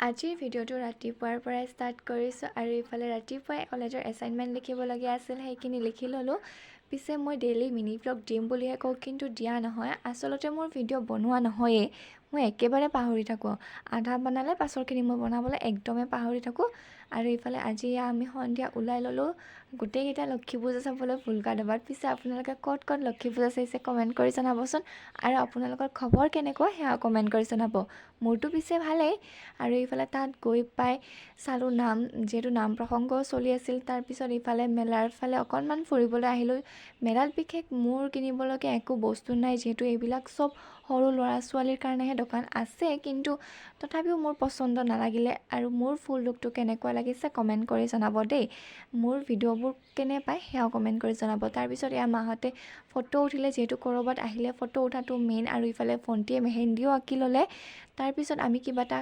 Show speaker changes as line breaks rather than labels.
আজিৰ ভিডিঅ'টো ৰাতিপুৱাৰ পৰাই ষ্টাৰ্ট কৰিছোঁ আৰু ইফালে ৰাতিপুৱাই কলেজৰ এছাইনমেণ্ট লিখিবলগীয়া আছিল, সেইখিনি লিখি ল'লোঁ। পিছে মই ডেইলি মিনি ব্লগ দিম বুলিহে কওঁ, কিন্তু দিয়া নহয়। আচলতে মোৰ ভিডিঅ' বনোৱা নহয়েই, মই একেবাৰে পাহৰি থাকোঁ। আধা বনালে পাছৰখিনি মই বনাবলৈ একদমেই পাহৰি থাকোঁ। আৰু ইফালে আজি আমি সন্ধিয়া ওলাই ল'লোঁ গোটেইকেইটা লক্ষী পূজা চাবলৈ ফুলকা-দবাত। পিছে আপোনালোকে ক'ত ক'ত লক্ষী পূজা চাইছে কমেণ্ট কৰি জনাবচোন, আৰু আপোনালোকৰ খবৰ কেনেকুৱা সেয়া কমেণ্ট কৰি জনাব। মোৰতো পিছে ভালেই। আৰু ইফালে তাত গৈ পাই চালোঁ নাম, যিহেতু নাম প্ৰসংগও চলি আছিল। তাৰপিছত ইফালে মেলাৰ ফালে অকণমান ফুৰিবলৈ আহিলোঁ। মেলাত বিশেষ মোৰ কিনিবলগীয়া একো বস্তু নাই, যিহেতু এইবিলাক চব সৰু ল'ৰা ছোৱালীৰ কাৰণেহে দোকান আছে, কিন্তু তথাপিও মোৰ পচন্দ নালাগিলে। আৰু মোৰ ফুল লুকটো কেনেকুৱা লাগিছে কমেণ্ট কৰি জনাব দেই। মোৰ ভিডিঅ'বোৰ কেনে পায় সেয়াও কমেণ্ট কৰি জনাব। তাৰপিছত এয়া মাহঁতে ফটো উঠিলে, যিহেতু ক'ৰবাত আহিলে ফটো উঠাটো মেইন। আৰু ইফালে ভণ্টিয়ে মেহেন্দিও আঁকি ল'লে। তাৰপিছত আমি কিবা এটা